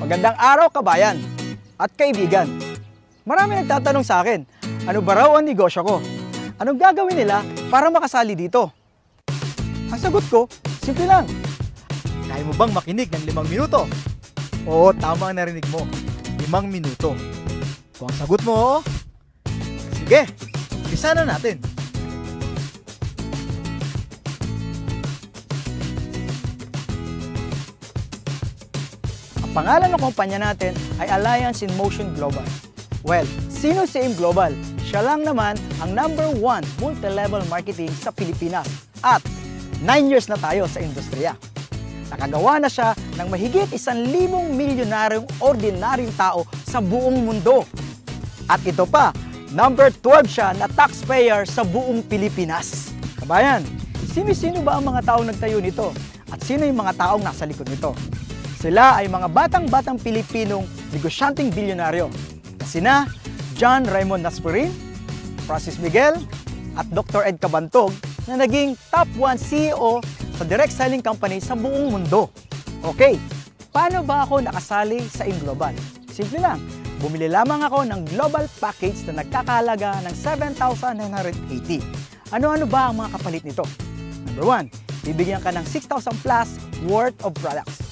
Magandang araw kabayan at kaibigan. Marami nagtatanong sa akin, ano ba raw ang negosyo ko? Anong gagawin nila para makasali dito? Ang sagot ko, simple lang. Kaya mo bang makinig ng 5 minuto? Oo, tama ang narinig mo. 5 minuto. Kung ang sagot mo, sige, umpisa na natin. Ang pangalan ng kumpanya natin ay Alliance in Motion Global. Well, sino si AIM Global? Siya lang naman ang #1 multi-level marketing sa Pilipinas at 9 years na tayo sa industriya. Nakagawa na siya ng mahigit 1,000 milyonaryong ordinaryong tao sa buong mundo. At ito pa, #12 siya na taxpayer sa buong Pilipinas. Kabayan, sino-sino ba ang mga taong nagtayo nito? At sino yung mga taong nasa likod nito? Sila ay mga batang-batang Pilipinong negosyanteng bilyonaryo. Sina John Raymond Naspurin, Francis Miguel, at Dr. Ed Cabantog na naging top 1 CEO sa direct selling company sa buong mundo. Okay, paano ba ako nakasali sa AIM Global? Simple lang, bumili lamang ako ng global package na nagkakahalaga ng 7,980. Ano-ano ba ang mga kapalit nito? Number 1, bibigyan ka ng 6,000 plus worth of products.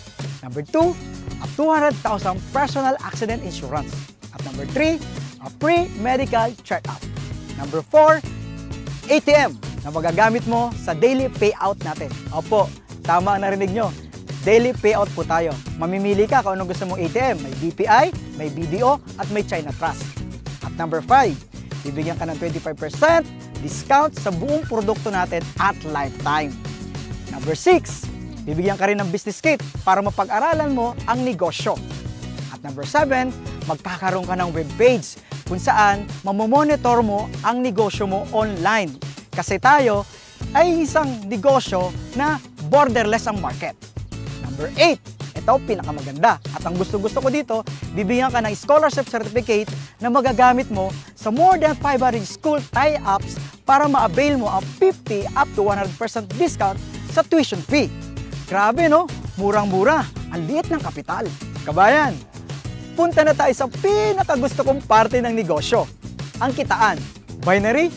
Number 2, a 200,000 personal accident insurance. At number 3, a free medical check-up. Number 4, ATM na magagamit mo sa daily payout natin. Opo, tama ang narinig nyo. Daily payout po tayo. Mamimili ka kung anong gusto mong ATM. May BPI, may BDO, at may China Trust. At number 5, bibigyan ka ng 25% discount sa buong produkto natin at lifetime. Number 6, bibigyan ka rin ng business kit para mapag-aralan mo ang negosyo. At number 7, magkakaroon ka ng webpage kung saan mamomonitor mo ang negosyo mo online. Kasi tayo ay isang negosyo na borderless ang market. Number 8, ito pinakamaganda. At ang gusto-gusto ko dito, bibigyan ka ng scholarship certificate na magagamit mo sa more than 500 school tie-ups para ma-avail mo ang 50 up to 100% discount sa tuition fee. Grabe no? Murang-mura. Ang liit ng kapital. Kabayan, punta na tayo sa pinakagusto kong parte ng negosyo. Ang kitaan. Binary?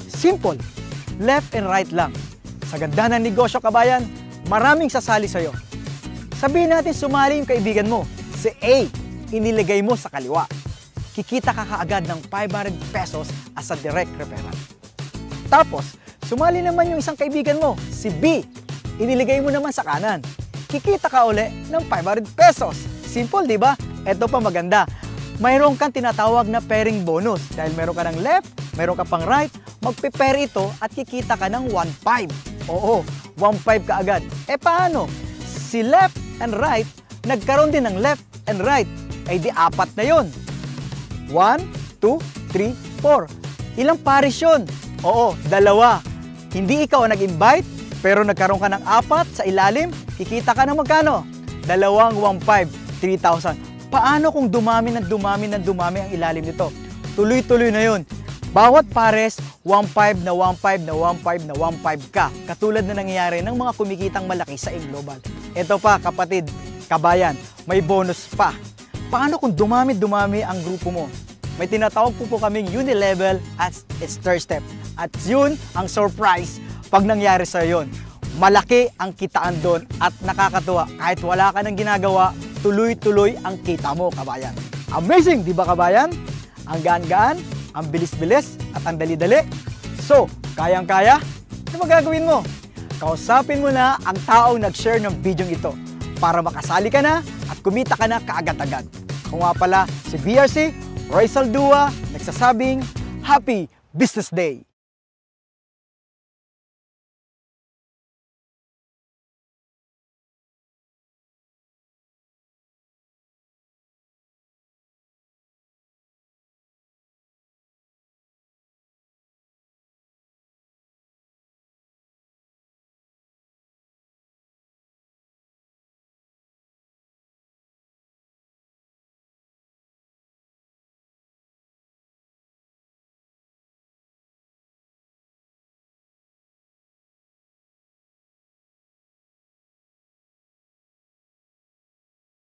Simple. Left and right lang. Sa ganda ng negosyo, kabayan, maraming sasali sa'yo. Sabihin natin sumali yung kaibigan mo. Si A, iniligay mo sa kaliwa. Kikita ka kaagad ng 500 pesos as a direct referral. Tapos, sumali naman yung isang kaibigan mo, si B. Iniligay mo naman sa kanan. Kikita ka uli ng 500 pesos. Simple, di ba? Ito pa maganda. Mayroon kang tinatawag na pairing bonus. Dahil meron ka ng left, meron ka pang right, magpe-pair ito at kikita ka ng 1.5. Oo, 1.5 ka agad. Paano? Si left and right, nagkaroon din ng left and right. Ay di 4 na yun. 1, 2, 3, 4. Ilang pares yun? Oo, 2. Hindi ikaw ang nag-invite, pero nagkaroon ka ng 4 sa ilalim, kikita ka ng magkano? 2 1.5, 3,000. Paano kung dumami ang ilalim nito? Tuloy-tuloy na yun. Bawat pares, 1.5 na 1.5 na 1.5 na 1.5 ka. Katulad na nangyayari ng mga kumikitang malaki sa AIM Global. Ito pa kapatid, kabayan, may bonus pa. Paano kung dumami ang grupo mo? May tinatawag po kaming unilevel at its third step. At yun ang surprise. Pag nangyari sa yon, malaki ang kitaan doon at nakakatuwa. Kahit wala ka nang ginagawa, tuloy-tuloy ang kita mo, kabayan. Amazing, di ba kabayan? Ang gaan-gaan, ang bilis-bilis, at ang dali-dali. So, kayang-kaya? Ano magagawin mo? Kausapin mo na ang taong nag-share ng video ito para makasali ka na at kumita ka na kaagad-agad. Ako nga pala si BRC, Roy Saldua, nagsasabing, Happy Business Day!